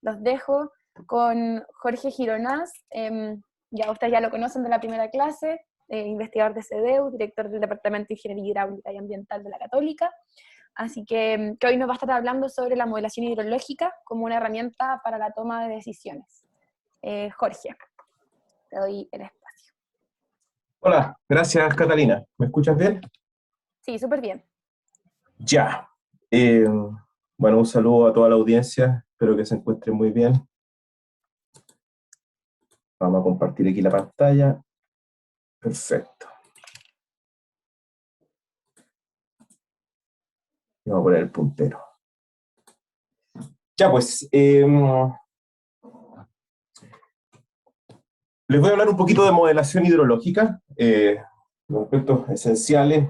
los dejo con Jorge Gironás. Ya ustedes ya lo conocen de la primera clase, investigador de CDEU, director del Departamento de Ingeniería Hidráulica y Ambiental de la Católica. Así que hoy nos va a estar hablando sobre la modelación hidrológica como una herramienta para la toma de decisiones. Jorge, te doy el espacio. Hola, gracias Catalina. ¿Me escuchas bien? Sí, súper bien. Ya. Bueno, un saludo a toda la audiencia, espero que se encuentren muy bien. Vamos a compartir aquí la pantalla. Perfecto. Vamos a poner el puntero. Ya pues, les voy a hablar un poquito de modelación hidrológica, aspectos esenciales,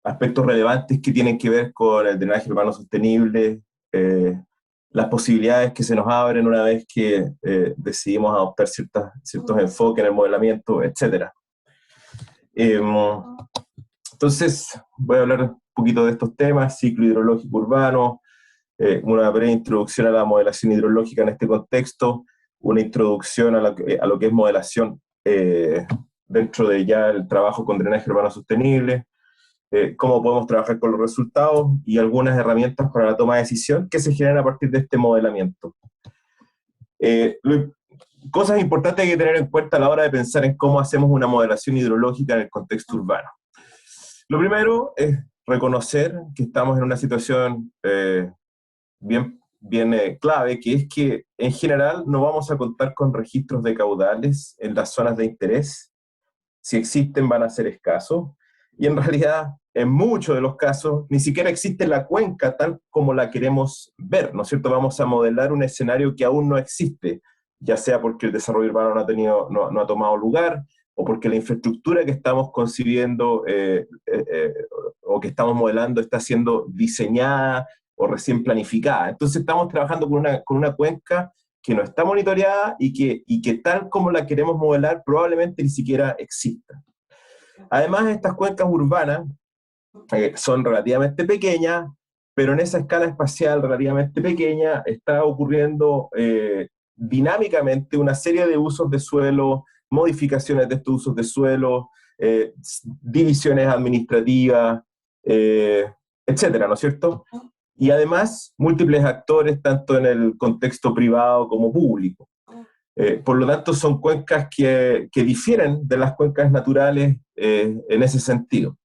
aspectos relevantes que tienen que ver con el drenaje urbano sostenible, las posibilidades que se nos abren una vez que decidimos adoptar ciertos enfoques en el modelamiento, etc. Entonces, voy a hablar un poquito de estos temas: ciclo hidrológico urbano, una breve introducción a la modelación hidrológica en este contexto, una introducción a lo que es modelación dentro de ya el trabajo con drenaje urbano sostenible, cómo podemos trabajar con los resultados y algunas herramientas para la toma de decisión que se generan a partir de este modelamiento. Cosas importantes que tener en cuenta a la hora de pensar en cómo hacemos una modelación hidrológica en el contexto urbano. Lo primero es reconocer que estamos en una situación bien clave, que es que en general no vamos a contar con registros de caudales en las zonas de interés. Si existen, van a ser escasos, y en realidad, en muchos de los casos, ni siquiera existe la cuenca tal como la queremos ver, ¿no es cierto? Vamos a modelar un escenario que aún no existe, ya sea porque el desarrollo urbano no ha tomado lugar, o porque la infraestructura que estamos concibiendo o que estamos modelando está siendo diseñada o recién planificada. Entonces estamos trabajando con una cuenca que no está monitoreada y que tal como la queremos modelar probablemente ni siquiera exista. Además, estas cuencas urbanas son relativamente pequeñas, pero en esa escala espacial relativamente pequeña está ocurriendo dinámicamente una serie de usos de suelo, modificaciones de estos usos de suelo, divisiones administrativas, etcétera, ¿no es cierto? Y además, múltiples actores, tanto en el contexto privado como público. Por lo tanto, son cuencas que difieren de las cuencas naturales en ese sentido.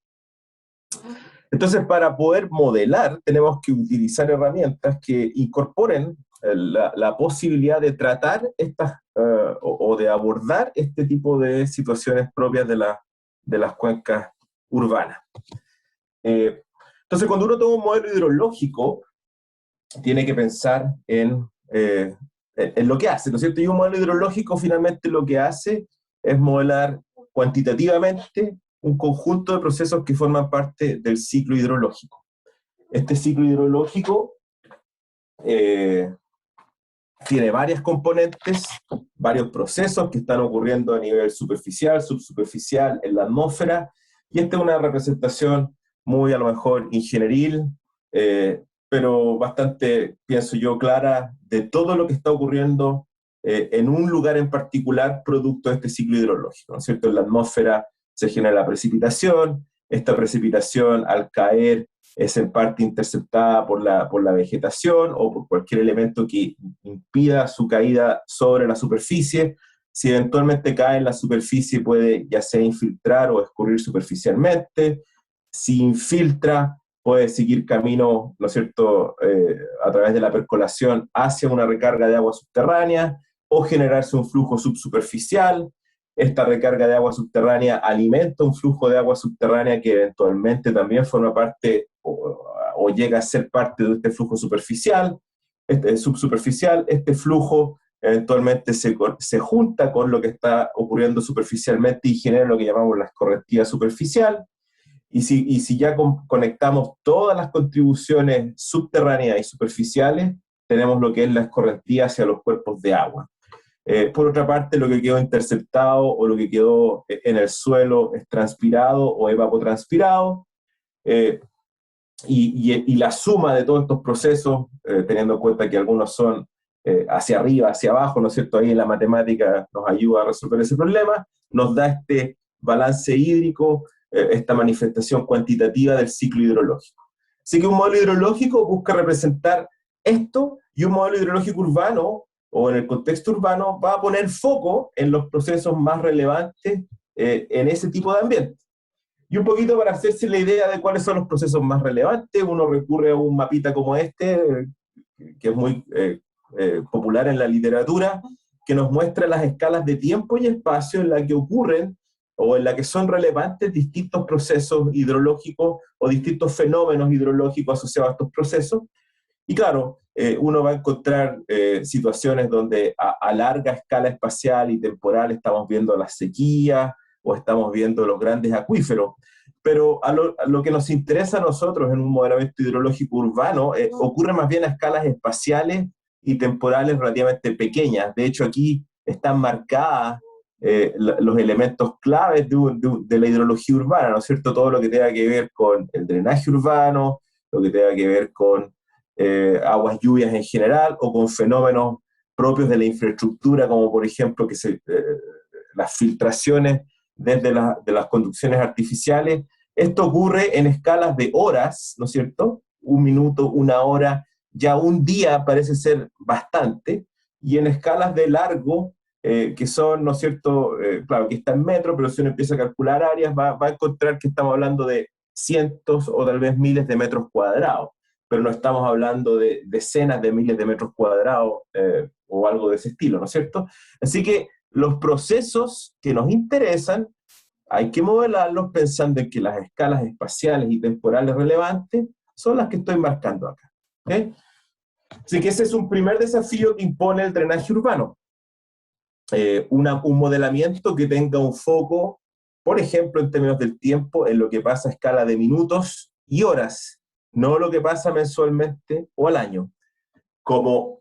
Entonces, para poder modelar, tenemos que utilizar herramientas que incorporen la posibilidad de tratar estas o de abordar este tipo de situaciones propias de las cuencas urbanas. Entonces, cuando uno toma un modelo hidrológico, tiene que pensar en lo que hace, ¿no es cierto? Y un modelo hidrológico finalmente lo que hace es modelar cuantitativamente un conjunto de procesos que forman parte del ciclo hidrológico. Este ciclo hidrológico tiene varias componentes, varios procesos que están ocurriendo a nivel superficial, subsuperficial, en la atmósfera, y esta es una representación muy a lo mejor ingenieril, pero bastante, pienso yo, clara de todo lo que está ocurriendo en un lugar en particular producto de este ciclo hidrológico, ¿no es cierto? En la atmósfera se genera la precipitación, esta precipitación al caer es en parte interceptada por la vegetación o por cualquier elemento que impida su caída sobre la superficie. Si eventualmente cae en la superficie puede ya sea infiltrar o escurrir superficialmente. Si infiltra, puede seguir camino, ¿no es cierto?, a través de la percolación hacia una recarga de agua subterránea o generarse un flujo subsuperficial. Esta recarga de agua subterránea alimenta un flujo de agua subterránea que eventualmente también forma parte o llega a ser parte de este flujo superficial, subsuperficial. Este flujo eventualmente se junta con lo que está ocurriendo superficialmente y genera lo que llamamos la escorrentía superficial. Y si ya conectamos todas las contribuciones subterráneas y superficiales, tenemos lo que es la escorrentía hacia los cuerpos de agua. Por otra parte, lo que quedó interceptado o lo que quedó en el suelo es transpirado o evapotranspirado. y la suma de todos estos procesos, teniendo en cuenta que algunos son hacia arriba, hacia abajo, ¿no es cierto? Ahí en la matemática nos ayuda a resolver ese problema, nos da este balance hídrico, esta manifestación cuantitativa del ciclo hidrológico. Así que un modelo hidrológico busca representar esto, y un modelo hidrológico urbano, o en el contexto urbano, va a poner foco en los procesos más relevantes en ese tipo de ambiente. Y un poquito para hacerse la idea de cuáles son los procesos más relevantes, uno recurre a un mapita como este, que es muy popular en la literatura, que nos muestra las escalas de tiempo y espacio en las que ocurren o en las que son relevantes distintos procesos hidrológicos o distintos fenómenos hidrológicos asociados a estos procesos. Y claro, uno va a encontrar situaciones donde a larga escala espacial y temporal estamos viendo las sequías o estamos viendo los grandes acuíferos, pero a lo que nos interesa a nosotros en un modelamiento hidrológico urbano ocurre más bien a escalas espaciales y temporales relativamente pequeñas. De hecho, aquí están marcadas los elementos claves de la hidrología urbana, ¿no es cierto? Todo lo que tenga que ver con el drenaje urbano, lo que tenga que ver con aguas lluvias en general, o con fenómenos propios de la infraestructura, como por ejemplo las filtraciones desde de las conducciones artificiales. Esto ocurre en escalas de horas, ¿no es cierto? Un minuto, una hora, ya un día parece ser bastante, y en escalas de largo, que son, ¿no es cierto? Claro, que está en metro, pero si uno empieza a calcular áreas, va a encontrar que estamos hablando de cientos o tal vez miles de metros cuadrados, pero no estamos hablando de decenas de miles de metros cuadrados o algo de ese estilo, ¿no es cierto? Así que los procesos que nos interesan hay que modelarlos pensando en que las escalas espaciales y temporales relevantes son las que estoy marcando acá. ¿Okay? Así que ese es un primer desafío que impone el drenaje urbano. Un modelamiento que tenga un foco, por ejemplo, en términos del tiempo, en lo que pasa a escala de minutos y horas, no lo que pasa mensualmente o al año, como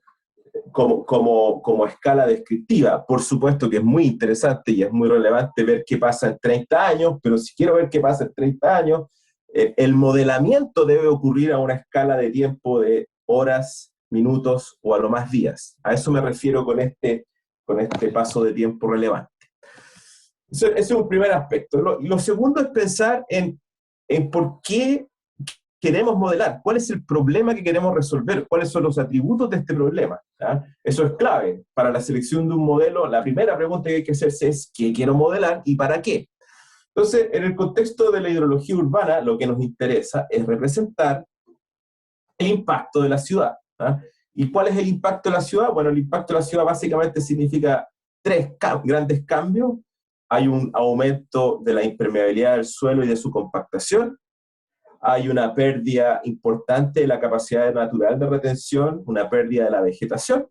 escala descriptiva. Por supuesto que es muy interesante y es muy relevante ver qué pasa en 30 años, pero si quiero ver qué pasa en 30 años, el modelamiento debe ocurrir a una escala de tiempo de horas, minutos o a lo más días. A eso me refiero con este paso de tiempo relevante. Ese es un primer aspecto. Lo segundo es pensar en por qué queremos modelar, cuál es el problema que queremos resolver, cuáles son los atributos de este problema. ¿Ya? Eso es clave. Para la selección de un modelo, la primera pregunta que hay que hacerse es ¿qué quiero modelar y para qué? Entonces, en el contexto de la hidrología urbana, lo que nos interesa es representar el impacto de la ciudad. ¿Ya? ¿Y cuál es el impacto de la ciudad? Bueno, el impacto de la ciudad básicamente significa tres grandes cambios. Hay un aumento de la impermeabilidad del suelo y de su compactación. Hay una pérdida importante de la capacidad natural de retención, una pérdida de la vegetación,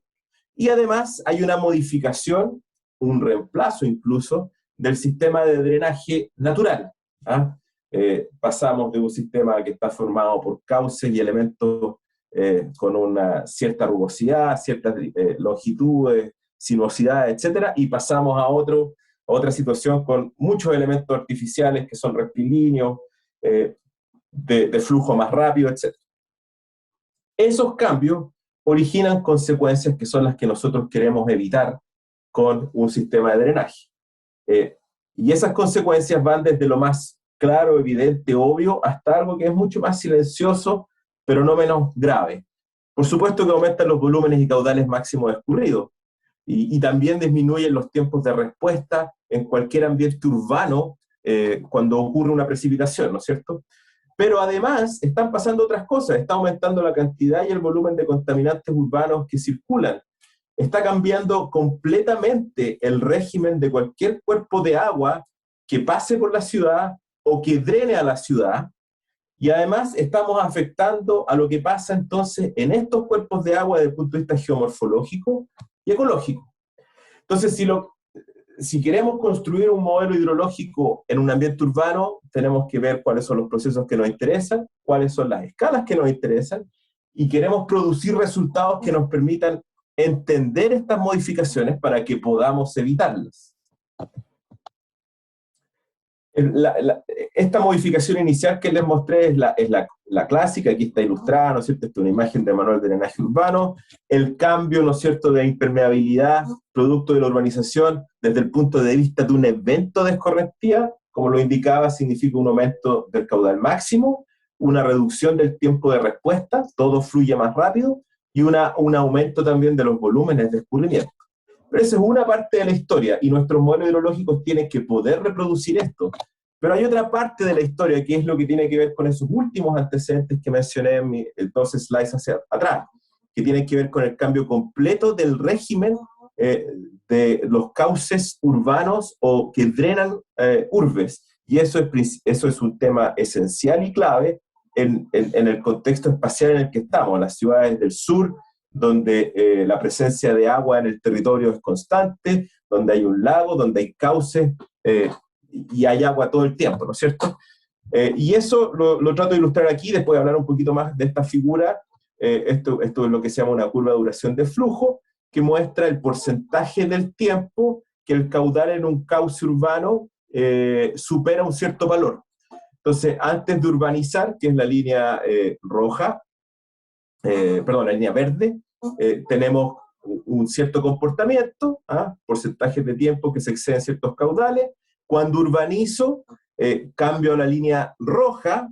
y además hay una modificación, un reemplazo incluso, del sistema de drenaje natural. ¿Ah? Pasamos de un sistema que está formado por cauces y elementos con una cierta rugosidad, ciertas longitudes, sinuosidades, etc., y pasamos a otra situación con muchos elementos artificiales que son rectilíneos, de flujo más rápido, etc. Esos cambios originan consecuencias que son las que nosotros queremos evitar con un sistema de drenaje. Y esas consecuencias van desde lo más claro, evidente, obvio, hasta algo que es mucho más silencioso, pero no menos grave. Por supuesto que aumentan los volúmenes y caudales máximos escurridos, y también disminuyen los tiempos de respuesta en cualquier ambiente urbano cuando ocurre una precipitación, ¿no es cierto? Pero además están pasando otras cosas, está aumentando la cantidad y el volumen de contaminantes urbanos que circulan. Está cambiando completamente el régimen de cualquier cuerpo de agua que pase por la ciudad o que drene a la ciudad, y además estamos afectando a lo que pasa entonces en estos cuerpos de agua desde el punto de vista geomorfológico y ecológico. Entonces, si queremos construir un modelo hidrológico en un ambiente urbano, tenemos que ver cuáles son los procesos que nos interesan, cuáles son las escalas que nos interesan, y queremos producir resultados que nos permitan entender estas modificaciones para que podamos evitarlas. esta modificación inicial que les mostré es la clásica, aquí está ilustrada, ¿no es cierto? Esta es una imagen de manual de drenaje urbano, el cambio, ¿no es cierto?, de impermeabilidad, producto de la urbanización, desde el punto de vista de un evento de escorrentía, como lo indicaba, significa un aumento del caudal máximo, una reducción del tiempo de respuesta, todo fluye más rápido, y un aumento también de los volúmenes de escurrimiento. Pero esa es una parte de la historia, y nuestros modelos hidrológicos tienen que poder reproducir esto. Pero hay otra parte de la historia, que es lo que tiene que ver con esos últimos antecedentes que mencioné en mis 12 slides hacia atrás, que tienen que ver con el cambio completo del régimen de los cauces urbanos o que drenan urbes. Y eso es un tema esencial y clave en el contexto espacial en el que estamos, las ciudades del sur, donde la presencia de agua en el territorio es constante, donde hay un lago, donde hay cauces y hay agua todo el tiempo, ¿no es cierto? Y eso lo trato de ilustrar aquí, después de hablar un poquito más de esta figura. Esto es lo que se llama una curva de duración de flujo, que muestra el porcentaje del tiempo que el caudal en un cauce urbano supera un cierto valor. Entonces, antes de urbanizar, que es la línea roja, perdón, la línea verde, tenemos un cierto comportamiento, porcentajes de tiempo que se exceden ciertos caudales. Cuando urbanizo, cambio a la línea roja,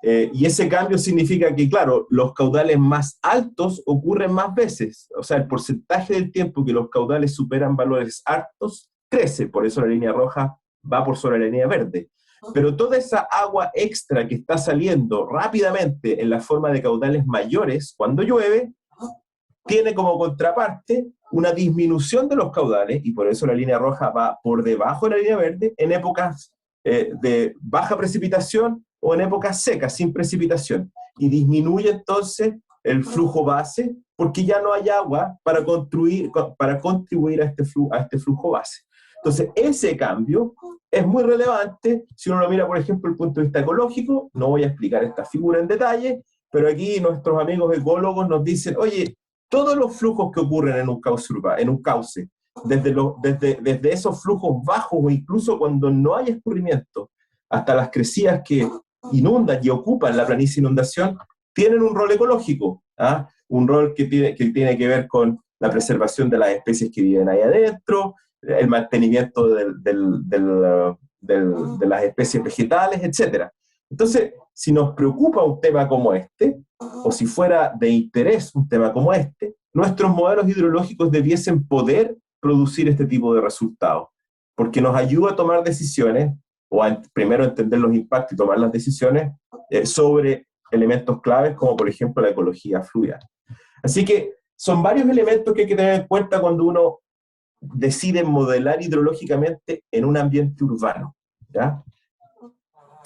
y ese cambio significa que, claro, los caudales más altos ocurren más veces. O sea, el porcentaje del tiempo que los caudales superan valores altos crece, por eso la línea roja va por sobre la línea verde. Pero toda esa agua extra que está saliendo rápidamente en la forma de caudales mayores cuando llueve, tiene como contraparte una disminución de los caudales, y por eso la línea roja va por debajo de la línea verde en épocas de baja precipitación o en épocas secas, sin precipitación. Y disminuye entonces el flujo base, porque ya no hay agua para contribuir a este flujo base. Entonces, ese cambio es muy relevante si uno lo mira, por ejemplo, desde el punto de vista ecológico. No voy a explicar esta figura en detalle, pero aquí nuestros amigos ecólogos nos dicen, oye, todos los flujos que ocurren en un cauce, desde esos flujos bajos o incluso cuando no hay escurrimiento, hasta las crecidas que inundan y ocupan la planicie de inundación, tienen un rol ecológico, un rol que tiene que ver con la preservación de las especies que viven ahí adentro, el mantenimiento de las especies vegetales, etc. Entonces, si nos preocupa un tema como este, o si fuera de interés un tema como este, nuestros modelos hidrológicos debiesen poder producir este tipo de resultados, porque nos ayuda a tomar decisiones, o primero entender los impactos y tomar las decisiones sobre elementos claves, como por ejemplo la ecología fluvial. Así que son varios elementos que hay que tener en cuenta cuando uno decide modelar hidrológicamente en un ambiente urbano, ¿ya?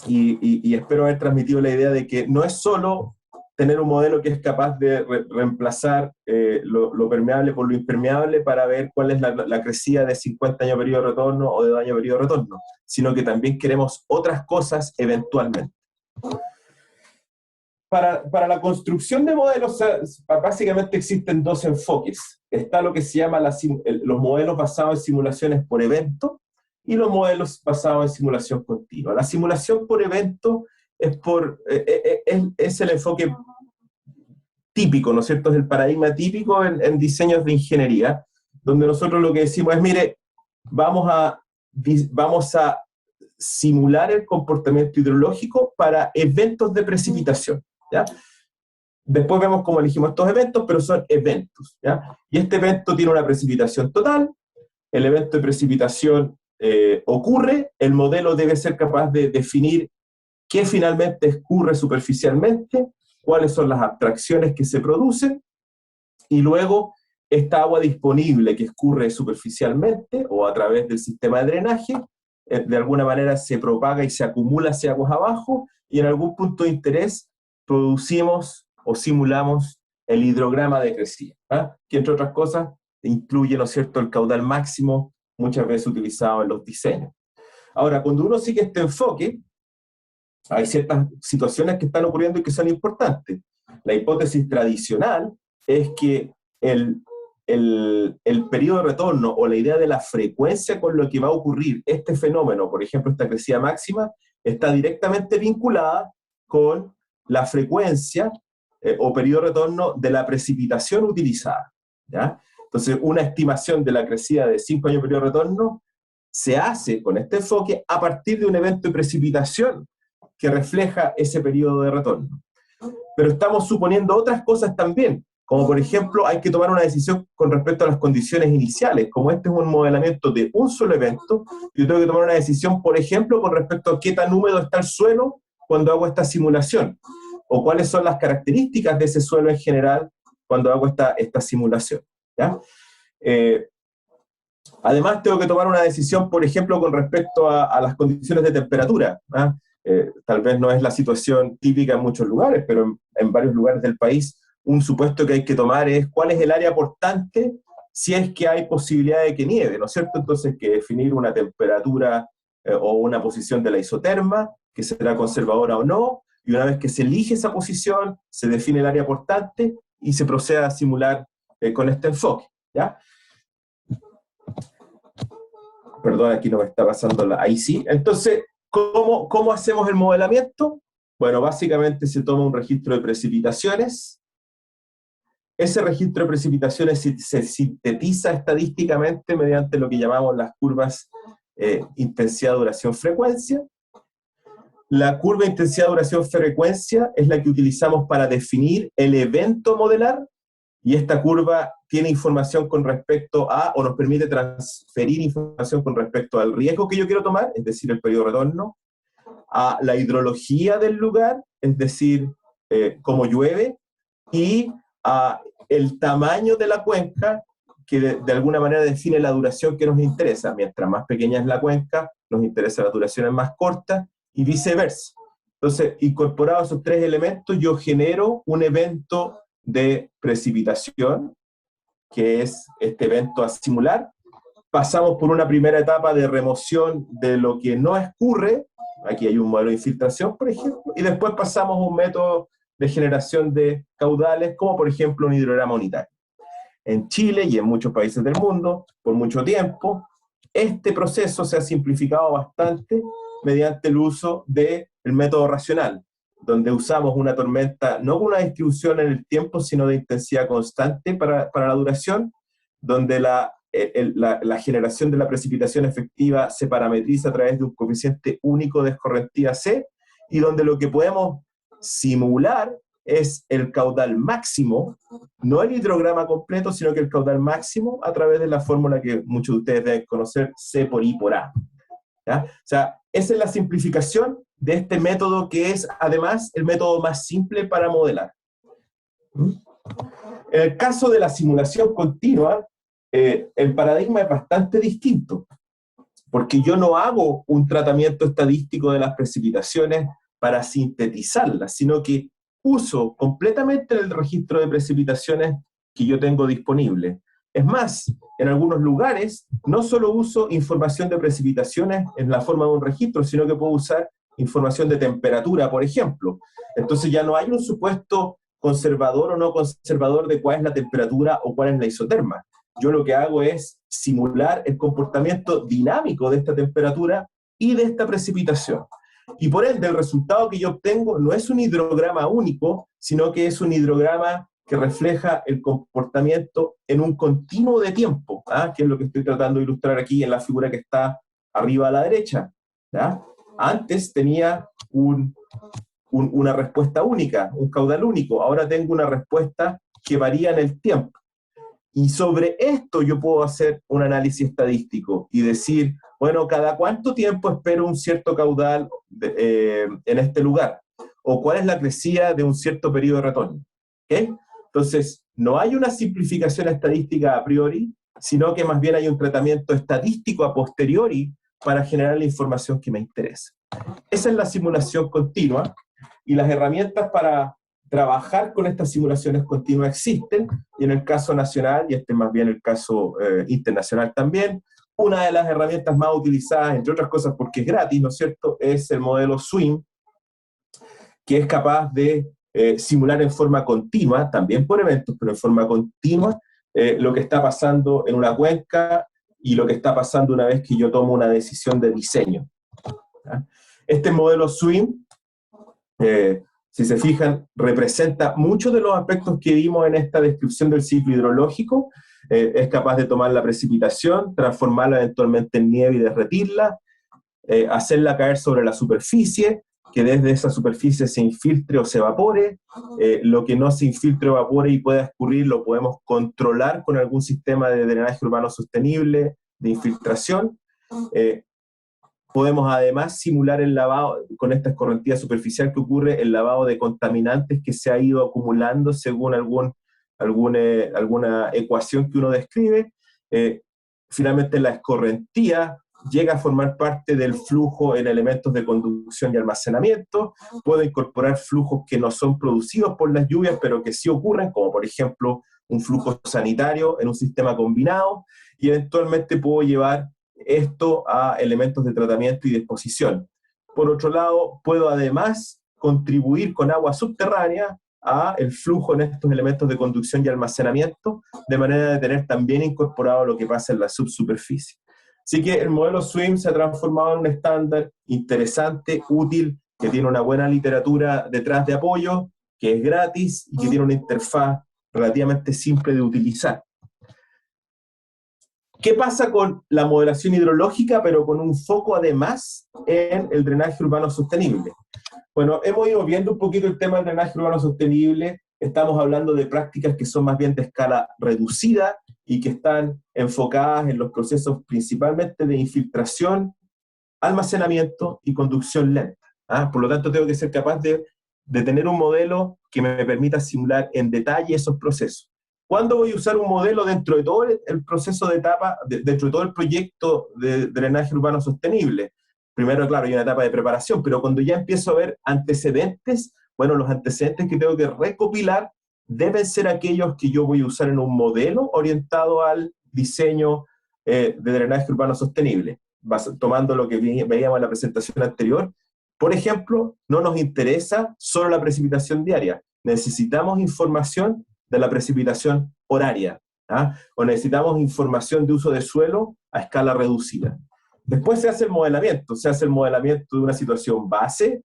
Y espero haber transmitido la idea de que no es solo tener un modelo que es capaz de reemplazar lo permeable por lo impermeable para ver cuál es la crecida de 50 años periodo de retorno o de 2 años periodo de retorno, sino que también queremos otras cosas eventualmente. Para la construcción de modelos, básicamente existen dos enfoques. Está lo que se llama los modelos basados en simulaciones por evento y los modelos basados en simulación continua. La simulación por evento es el enfoque típico, ¿no es cierto? Es el paradigma típico en diseños de ingeniería, donde nosotros lo que decimos es, mire, vamos a simular el comportamiento hidrológico para eventos de precipitación, ¿ya? Después vemos cómo elegimos estos eventos, pero son eventos, ¿ya? Y este evento tiene una precipitación total, el evento de precipitación ocurre, el modelo debe ser capaz de definir qué finalmente escurre superficialmente, cuáles son las abstracciones que se producen, y luego esta agua disponible que escurre superficialmente o a través del sistema de drenaje, de alguna manera se propaga y se acumula hacia aguas abajo, y en algún punto de interés producimos o simulamos el hidrograma de crecida, que entre otras cosas incluye, ¿no es cierto?, el caudal máximo, muchas veces utilizado en los diseños. Ahora, cuando uno sigue este enfoque, hay ciertas situaciones que están ocurriendo y que son importantes. La hipótesis tradicional es que el el periodo de retorno o la idea de la frecuencia con lo que va a ocurrir este fenómeno, por ejemplo, esta crecida máxima, está directamente vinculada con la frecuencia o periodo de retorno de la precipitación utilizada, ¿ya? Entonces, una estimación de la crecida de 5 años de periodo de retorno se hace con este enfoque a partir de un evento de precipitación que refleja ese periodo de retorno. Pero estamos suponiendo otras cosas también, como por ejemplo hay que tomar una decisión con respecto a las condiciones iniciales. Como este es un modelamiento de un solo evento, yo tengo que tomar una decisión, por ejemplo, con respecto a qué tan húmedo está el suelo cuando hago esta simulación, o cuáles son las características de ese suelo en general cuando hago esta simulación, ¿ya? Además, tengo que tomar una decisión, por ejemplo, con respecto a las condiciones de temperatura, ¿ah? Tal vez no es la situación típica en muchos lugares, pero en varios lugares del país, un supuesto que hay que tomar es cuál es el área portante si es que hay posibilidad de que nieve, ¿no es cierto? Entonces, que definir una temperatura o una posición de la isoterma, que será conservadora o no, y una vez que se elige esa posición, se define el área portante y se procede a simular con este enfoque, ¿ya? Perdón, aquí no me está pasando la... Ahí sí. Entonces, ¿cómo hacemos el modelamiento? Bueno, básicamente se toma un registro de precipitaciones. Ese registro de precipitaciones se sintetiza estadísticamente mediante lo que llamamos las curvas intensidad, duración, frecuencia. La curva intensidad, duración, frecuencia es la que utilizamos para definir el evento a modelar, y esta curva tiene información con respecto a, o nos permite transferir información con respecto al riesgo que yo quiero tomar, es decir, el periodo de retorno, a la hidrología del lugar, es decir, cómo llueve, y a el tamaño de la cuenca, que de alguna manera define la duración que nos interesa. Mientras más pequeña es la cuenca, nos interesa la duración más corta, y viceversa. Entonces, incorporados esos tres elementos, yo genero un evento de precipitación, que es este evento a simular. Pasamos por una primera etapa de remoción de lo que no escurre, aquí hay un modelo de infiltración, por ejemplo, y después pasamos a un método de generación de caudales, como por ejemplo un hidrograma unitario. En Chile y en muchos países del mundo, por mucho tiempo, este proceso se ha simplificado bastante mediante el uso del método racional, donde usamos una tormenta no con una distribución en el tiempo, sino de intensidad constante para la duración, donde la generación de la precipitación efectiva se parametriza a través de un coeficiente único de escorrentía C, y donde lo que podemos simular es el caudal máximo, no el hidrograma completo, sino que el caudal máximo a través de la fórmula que muchos de ustedes deben conocer, C por I por A. ¿Ya? O sea, esa es la simplificación de este método, que es además el método más simple para modelar. En el caso de la simulación continua, el paradigma es bastante distinto, porque yo no hago un tratamiento estadístico de las precipitaciones para sintetizarlas, sino que uso completamente el registro de precipitaciones que yo tengo disponible. Es más, en algunos lugares no solo uso información de precipitaciones en la forma de un registro, sino que puedo usar información de temperatura, por ejemplo. Entonces ya no hay un supuesto conservador o no conservador de cuál es la temperatura o cuál es la isoterma. Yo lo que hago es simular el comportamiento dinámico de esta temperatura y de esta precipitación. Y por ende, el resultado que yo obtengo no es un hidrograma único, sino que es un hidrograma que refleja el comportamiento en un continuo de tiempo, ¿ah? Que es lo que estoy tratando de ilustrar aquí en la figura que está arriba a la derecha, ¿ya? Antes tenía una respuesta única, un caudal único, ahora tengo una respuesta que varía en el tiempo. Y sobre esto yo puedo hacer un análisis estadístico y decir, bueno, ¿cada cuánto tiempo espero un cierto caudal en este lugar? ¿O cuál es la crecida de un cierto periodo de retorno? ¿Okay? Entonces, no hay una simplificación estadística a priori, sino que más bien hay un tratamiento estadístico a posteriori para generar la información que me interesa. Esa es la simulación continua, y las herramientas para trabajar con estas simulaciones continuas existen, y en el caso nacional, y este es más bien el caso internacional también, una de las herramientas más utilizadas, entre otras cosas porque es gratis, ¿no es cierto?, es el modelo SWIM, que es capaz de simular en forma continua, también por eventos, pero en forma continua, lo que está pasando en una cuenca y lo que está pasando una vez que yo tomo una decisión de diseño. ¿Ya? Este modelo SWIM, si se fijan, representa muchos de los aspectos que vimos en esta descripción del ciclo hidrológico. Es capaz de tomar la precipitación, transformarla eventualmente en nieve y derretirla, hacerla caer sobre la superficie, que desde esa superficie se infiltre o se evapore. Lo que no se infiltre o evapore y pueda escurrir lo podemos controlar con algún sistema de drenaje urbano sostenible, de infiltración. Podemos además simular el lavado, con esta escorrentía superficial que ocurre, el lavado de contaminantes que se ha ido acumulando según alguna ecuación que uno describe. Finalmente la escorrentía llega a formar parte del flujo en elementos de conducción y almacenamiento, puede incorporar flujos que no son producidos por las lluvias, pero que sí ocurren, como por ejemplo un flujo sanitario en un sistema combinado, y eventualmente puedo llevar esto a elementos de tratamiento y disposición. Por otro lado, puedo además contribuir con agua subterránea a el flujo en estos elementos de conducción y almacenamiento, de manera de tener también incorporado lo que pasa en la subsuperficie. Así que el modelo SWIM se ha transformado en un estándar interesante, útil, que tiene una buena literatura detrás de apoyo, que es gratis y que tiene una interfaz relativamente simple de utilizar. ¿Qué pasa con la modelación hidrológica, pero con un foco además en el drenaje urbano sostenible? Bueno, hemos ido viendo un poquito el tema del drenaje urbano sostenible. Estamos hablando de prácticas que son más bien de escala reducida y que están enfocadas en los procesos principalmente de infiltración, almacenamiento y conducción lenta. Por lo tanto, tengo que ser capaz de tener un modelo que me permita simular en detalle esos procesos. ¿Cuándo voy a usar un modelo dentro de todo el proceso de etapa, dentro de todo el proyecto de drenaje urbano sostenible? Primero, claro, hay una etapa de preparación, pero cuando ya empiezo a ver antecedentes, bueno, los antecedentes que tengo que recopilar deben ser aquellos que yo voy a usar en un modelo orientado al diseño de drenaje urbano sostenible. Tomando lo que veíamos en la presentación anterior, por ejemplo, no nos interesa solo la precipitación diaria, necesitamos información de la precipitación horaria, o necesitamos información de uso de suelo a escala reducida. Después se hace el modelamiento de una situación base,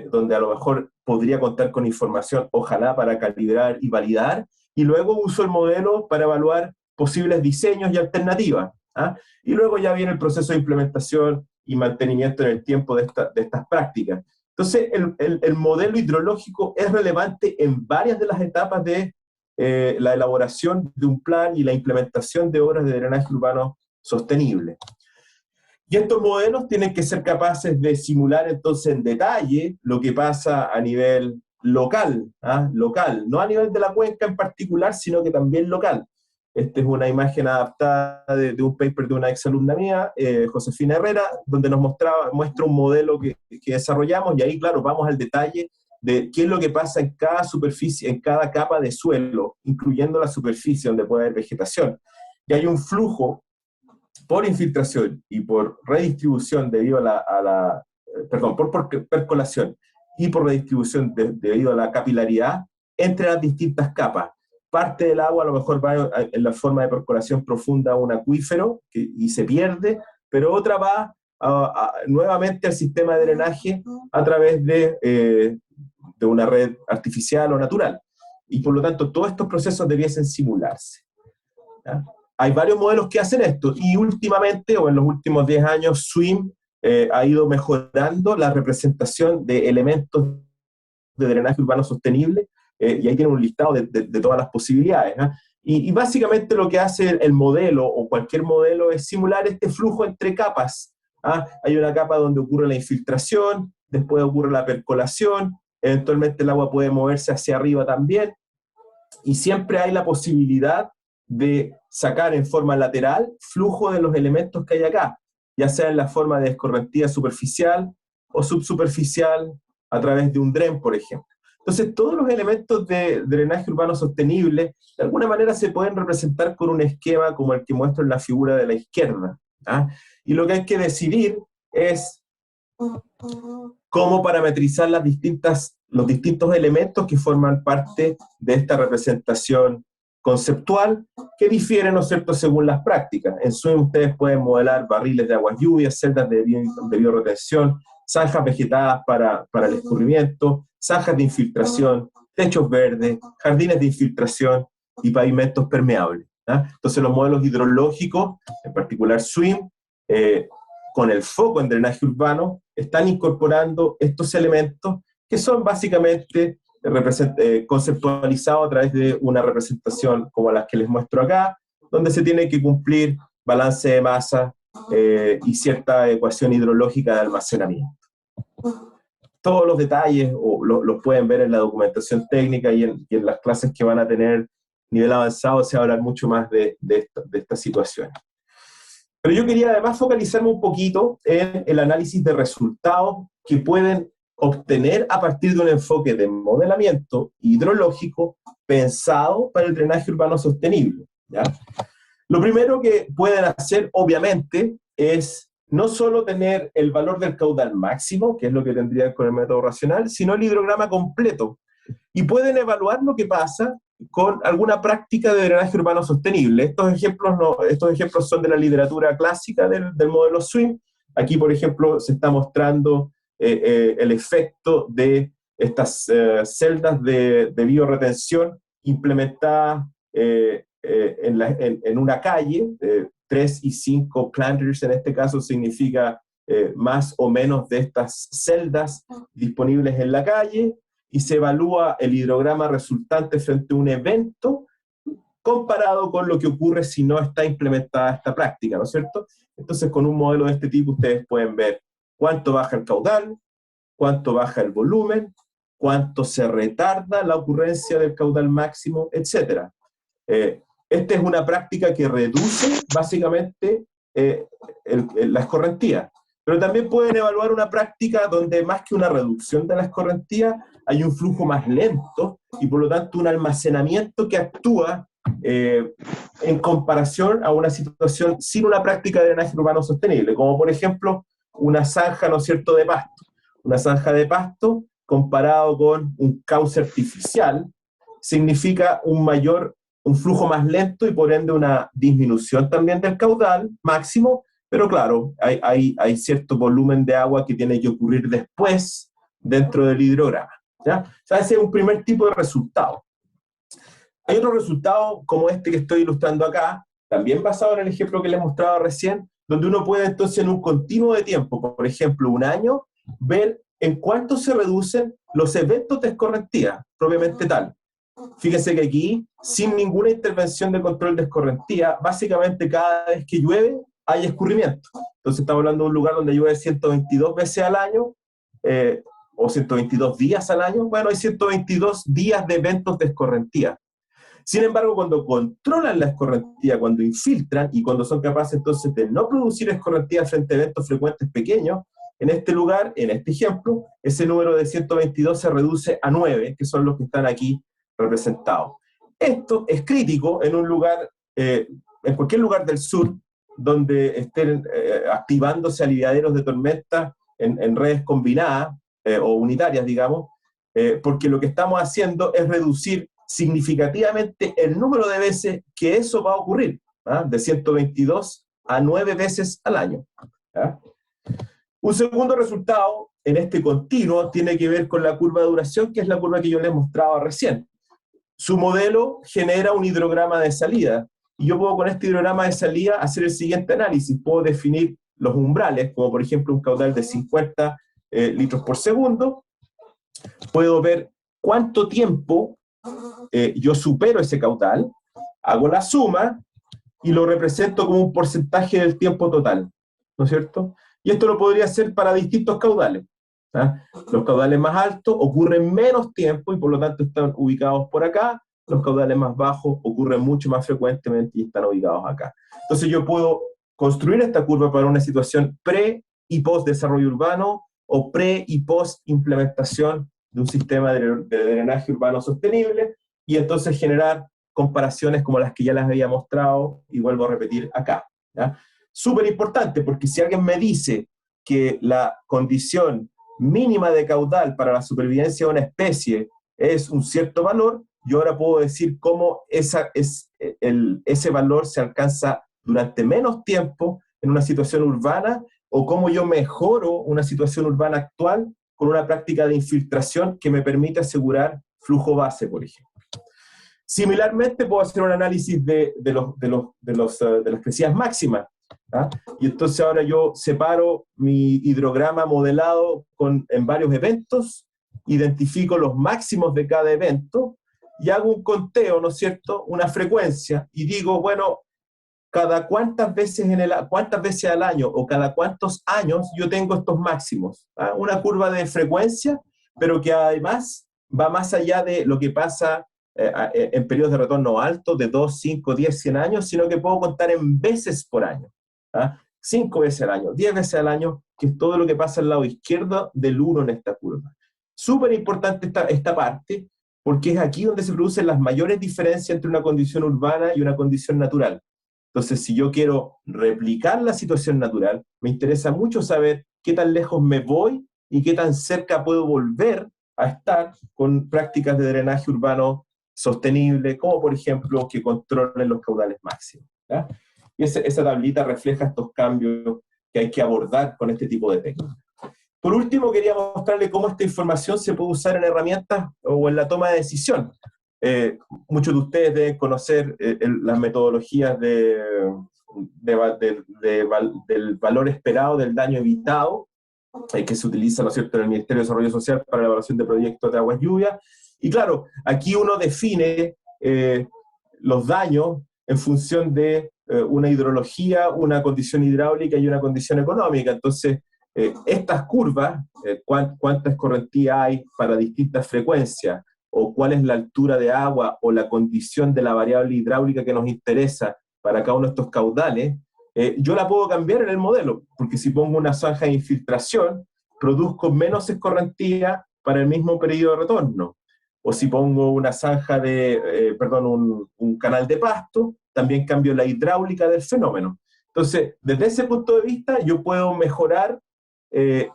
donde a lo mejor podría contar con información, ojalá, para calibrar y validar, y luego uso el modelo para evaluar posibles diseños y alternativas. Y luego ya viene el proceso de implementación y mantenimiento en el tiempo de estas prácticas. Entonces, el modelo hidrológico es relevante en varias de las etapas de la elaboración de un plan y la implementación de obras de drenaje urbano sostenible. Y estos modelos tienen que ser capaces de simular entonces en detalle lo que pasa a nivel local, no a nivel de la cuenca en particular, sino que también local. Esta es una imagen adaptada de un paper de una exalumna mía, Josefina Herrera, donde nos muestra un modelo que desarrollamos, y ahí, claro, vamos al detalle de qué es lo que pasa en cada superficie, en cada capa de suelo, incluyendo la superficie donde puede haber vegetación. Y hay un flujo por infiltración y por redistribución debido por percolación y por redistribución debido a la capilaridad entre las distintas capas. Parte del agua a lo mejor va en la forma de percolación profunda a un acuífero y se pierde, pero otra va nuevamente al sistema de drenaje a través de una red artificial o natural. Y por lo tanto, todos estos procesos debiesen simularse. ¿Ya? Hay varios modelos que hacen esto, y últimamente, o en los últimos 10 años, SWIM ha ido mejorando la representación de elementos de drenaje urbano sostenible, y ahí tiene un listado de todas las posibilidades. Y básicamente lo que hace el modelo, o cualquier modelo, es simular este flujo entre capas. Hay una capa donde ocurre la infiltración, después ocurre la percolación, eventualmente el agua puede moverse hacia arriba también, y siempre hay la posibilidad de sacar en forma lateral flujo de los elementos que hay acá, ya sea en la forma de escorrentía superficial o subsuperficial a través de un dren, por ejemplo. Entonces, todos los elementos de drenaje urbano sostenible, de alguna manera se pueden representar con un esquema como el que muestro en la figura de la izquierda. Y lo que hay que decidir es cómo parametrizar los distintos elementos que forman parte de esta representación conceptual que difiere, ¿no es cierto?, según las prácticas. En SWIM ustedes pueden modelar barriles de aguas lluvias, celdas de biorretención, zanjas vegetadas para el escurrimiento, zanjas de infiltración, techos verdes, jardines de infiltración y pavimentos permeables. Entonces los modelos hidrológicos, en particular SWIM, con el foco en drenaje urbano, están incorporando estos elementos que son básicamente conceptualizados a través de una representación como las que les muestro acá, donde se tiene que cumplir balance de masa y cierta ecuación hidrológica de almacenamiento. Todos los detalles los pueden ver en la documentación técnica y en las clases que van a tener nivel avanzado se va a hablar mucho más de estas situaciones. Pero yo quería además focalizarme un poquito en el análisis de resultados que pueden obtener a partir de un enfoque de modelamiento hidrológico pensado para el drenaje urbano sostenible, ¿ya? Lo primero que pueden hacer, obviamente, es no solo tener el valor del caudal máximo, que es lo que tendrían con el método racional, sino el hidrograma completo. Y pueden evaluar lo que pasa con alguna práctica de drenaje urbano sostenible. Estos ejemplos son de la literatura clásica del modelo SWIM. Aquí, por ejemplo, se está mostrando el efecto de estas celdas de biorretención implementadas en una calle, 3 y 5 planters en este caso significa más o menos de estas celdas disponibles en la calle, y se evalúa el hidrograma resultante frente a un evento comparado con lo que ocurre si no está implementada esta práctica, ¿no es cierto? Entonces, con un modelo de este tipo ustedes pueden ver cuánto baja el caudal, cuánto baja el volumen, cuánto se retarda la ocurrencia del caudal máximo, etc. Esta es una práctica que reduce básicamente la escorrentía, pero también pueden evaluar una práctica donde más que una reducción de la escorrentía hay un flujo más lento y por lo tanto un almacenamiento que actúa en comparación a una situación sin una práctica de drenaje urbano sostenible, como por ejemplo una zanja, ¿no es cierto?, de pasto. Una zanja de pasto comparado con un cauce artificial significa un flujo más lento y por ende una disminución también del caudal máximo, pero claro, hay cierto volumen de agua que tiene que ocurrir después dentro del hidrograma, ¿ya? O sea, ese es un primer tipo de resultado. Hay otro resultado como este que estoy ilustrando acá, también basado en el ejemplo que les mostraba recién, donde uno puede entonces en un continuo de tiempo, por ejemplo un año, ver en cuánto se reducen los eventos de escorrentía, propiamente tal. Fíjense que aquí, sin ninguna intervención de control de escorrentía, básicamente cada vez que llueve hay escurrimiento. Entonces estamos hablando de un lugar donde llueve 122 veces al año, o 122 días al año. Bueno, hay 122 días de eventos de escorrentía. Sin embargo, cuando controlan la escorrentía, cuando infiltran y cuando son capaces entonces de no producir escorrentía frente a eventos frecuentes pequeños, en este lugar, en este ejemplo, ese número de 122 se reduce a 9, que son los que están aquí representados. Esto es crítico en un lugar, en cualquier lugar del sur, donde estén activándose aliviaderos de tormenta en redes combinadas o unitarias, digamos, porque lo que estamos haciendo es reducir significativamente el número de veces que eso va a ocurrir, de 122 a 9 veces al año. ¿Ya? Un segundo resultado en este continuo tiene que ver con la curva de duración, que es la curva que yo les mostraba recién. Su modelo genera un hidrograma de salida, y yo puedo con este hidrograma de salida hacer el siguiente análisis. Puedo definir los umbrales, como por ejemplo un caudal de 50 litros por segundo. Puedo ver cuánto tiempo yo supero ese caudal, hago la suma y lo represento como un porcentaje del tiempo total, ¿no es cierto? Y esto lo podría hacer para distintos caudales. Los caudales más altos ocurren menos tiempo y por lo tanto están ubicados por acá. Los caudales más bajos ocurren mucho más frecuentemente y están ubicados acá. Entonces yo puedo construir esta curva para una situación pre y post desarrollo urbano o pre y post implementación de un sistema de drenaje urbano sostenible y entonces generar comparaciones como las que ya les había mostrado y vuelvo a repetir acá. Súper importante, porque si alguien me dice que la condición mínima de caudal para la supervivencia de una especie es un cierto valor, yo ahora puedo decir cómo ese valor se alcanza durante menos tiempo en una situación urbana, o cómo yo mejoro una situación urbana actual con una práctica de infiltración que me permite asegurar flujo base, por ejemplo. Similarmente, puedo hacer un análisis de las crecidas máximas, ¿ah? Y entonces ahora yo separo mi hidrograma modelado en varios eventos, identifico los máximos de cada evento y hago un conteo, ¿no es cierto?, una frecuencia, y digo, bueno, cada cuántas veces al año o cada cuántos años yo tengo estos máximos, ¿ah? Una curva de frecuencia, pero que además va más allá de lo que pasa en periodos de retorno altos de 2, 5, 10, 100 años, sino que puedo contar en veces por año, ¿ah? 5 veces al año, 10 veces al año, que es todo lo que pasa al lado izquierdo del 1 en esta curva. Súper importante esta parte, porque es aquí donde se producen las mayores diferencias entre una condición urbana y una condición natural. Entonces, si yo quiero replicar la situación natural, me interesa mucho saber qué tan lejos me voy y qué tan cerca puedo volver a estar con prácticas de drenaje urbano sostenible, como por ejemplo que controlen los caudales máximos, ¿ya? Y esa tablita refleja estos cambios que hay que abordar con este tipo de técnicas. Por último, quería mostrarle cómo esta información se puede usar en herramientas o en la toma de decisión. Muchos de ustedes deben conocer las metodologías del valor esperado del daño evitado, que se utiliza, ¿no es cierto?, en el Ministerio de Desarrollo Social para la evaluación de proyectos de aguas lluvias. Y claro, aquí uno define los daños en función de una hidrología, una condición hidráulica y una condición económica. Entonces, estas curvas, cuánta escorrentía hay para distintas frecuencias, o cuál es la altura de agua o la condición de la variable hidráulica que nos interesa para cada uno de estos caudales, yo la puedo cambiar en el modelo, porque si pongo una zanja de infiltración, produzco menos escorrentía para el mismo periodo de retorno. O si pongo una zanja un canal de pasto, también cambio la hidráulica del fenómeno. Entonces, desde ese punto de vista, yo puedo mejorar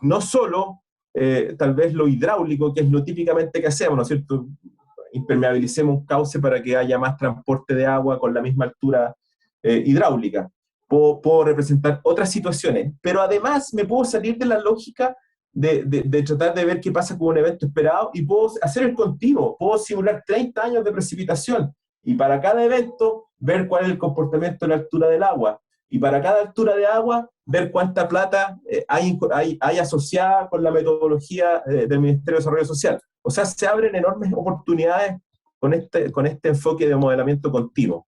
no solo tal vez lo hidráulico, que es lo típicamente que hacemos, ¿no es cierto? Impermeabilicemos un cauce para que haya más transporte de agua con la misma altura hidráulica. Puedo representar otras situaciones, pero además me puedo salir de la lógica de tratar de ver qué pasa con un evento esperado, y puedo hacer el continuo, puedo simular 30 años de precipitación, y para cada evento ver cuál es el comportamiento de la altura del agua, y para cada altura de agua ver cuánta plata hay asociada con la metodología del Ministerio de Desarrollo Social. O sea, se abren enormes oportunidades con este enfoque de modelamiento continuo.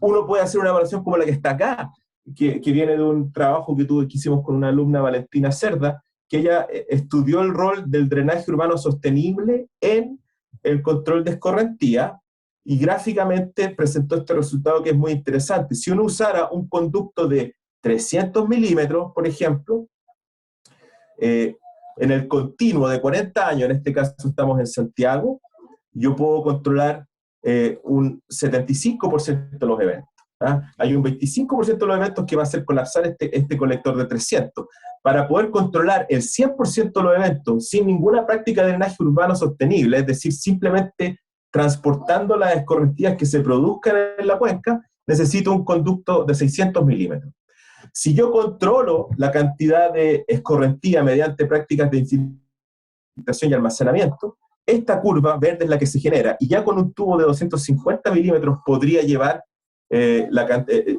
Uno puede hacer una evaluación como la que está acá, que viene de un trabajo que hicimos con una alumna, Valentina Cerda, que ella estudió el rol del drenaje urbano sostenible en el control de escorrentía, y gráficamente presentó este resultado que es muy interesante. Si uno usara un conducto de 300 milímetros, por ejemplo, en el continuo de 40 años, en este caso estamos en Santiago, yo puedo controlar un 75% de los eventos. ¿Ah? Hay un 25% de los eventos que va a hacer colapsar este colector de 300. Para poder controlar el 100% de los eventos sin ninguna práctica de drenaje urbano sostenible, es decir, simplemente transportando las escorrentías que se produzcan en la cuenca, necesito un conducto de 600 milímetros. Si yo controlo la cantidad de escorrentía mediante prácticas de infiltración y almacenamiento, esta curva verde es la que se genera, y ya con un tubo de 250 milímetros podría llevar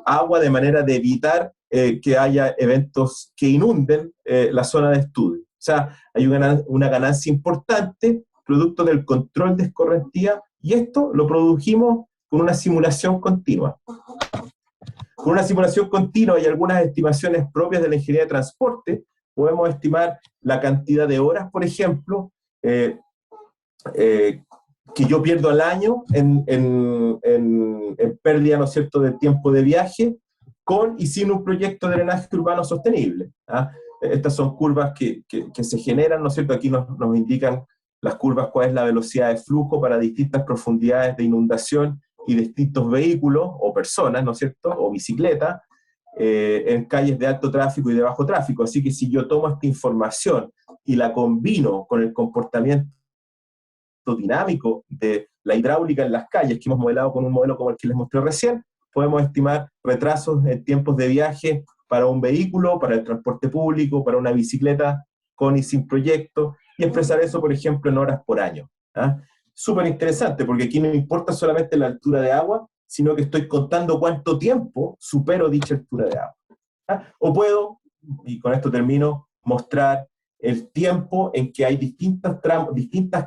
agua de manera de evitar que haya eventos que inunden la zona de estudio. O sea, hay una ganancia importante producto del control de escorrentía, y esto lo produjimos con una simulación continua. Con una simulación continua y algunas estimaciones propias de la ingeniería de transporte, podemos estimar la cantidad de horas, por ejemplo, que yo pierdo al año en pérdida, ¿no es cierto?, de tiempo de viaje, con y sin un proyecto de drenaje urbano sostenible. ¿Ah? Estas son curvas que se generan, ¿no es cierto? Aquí nos indican las curvas cuál es la velocidad de flujo para distintas profundidades de inundación y distintos vehículos o personas, ¿no es cierto?, o bicicletas, en calles de alto tráfico y de bajo tráfico. Así que si yo tomo esta información y la combino con el comportamiento dinámico de la hidráulica en las calles, que hemos modelado con un modelo como el que les mostré recién, podemos estimar retrasos en tiempos de viaje para un vehículo, para el transporte público, para una bicicleta con y sin proyecto, y expresar eso, por ejemplo, en horas por año. ¿Ah? Súper interesante, porque aquí no importa solamente la altura de agua, sino que estoy contando cuánto tiempo supero dicha altura de agua. ¿Ah? O puedo, y con esto termino, mostrar el tiempo en que hay distintas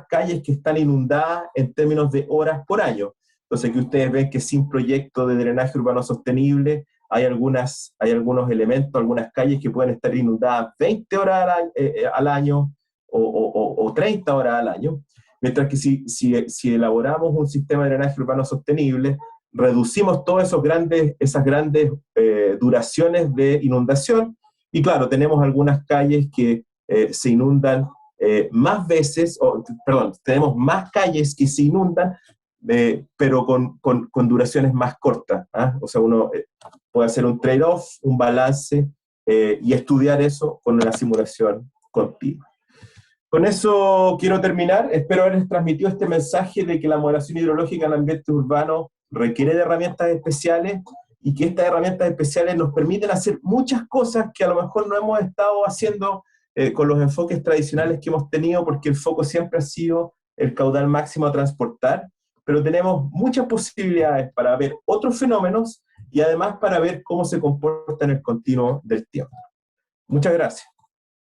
calles que están inundadas en términos de horas por año. Entonces aquí ustedes ven que sin proyecto de drenaje urbano sostenible hay algunos elementos, algunas calles que pueden estar inundadas 20 horas al año o 30 horas al año, mientras que si elaboramos un sistema de drenaje urbano sostenible, reducimos todas esas grandes duraciones de inundación, y claro, tenemos algunas calles que se inundan más veces, tenemos más calles que se inundan, pero con duraciones más cortas. ¿Ah? O sea, uno puede hacer un trade-off, un balance, y estudiar eso con una simulación continua. Con eso quiero terminar. Espero haberles transmitido este mensaje de que la modelación hidrológica en ambientes urbanos requiere de herramientas especiales, y que estas herramientas especiales nos permiten hacer muchas cosas que a lo mejor no hemos estado haciendo con los enfoques tradicionales que hemos tenido, porque el foco siempre ha sido el caudal máximo a transportar, pero tenemos muchas posibilidades para ver otros fenómenos y además para ver cómo se comporta en el continuo del tiempo. Muchas gracias.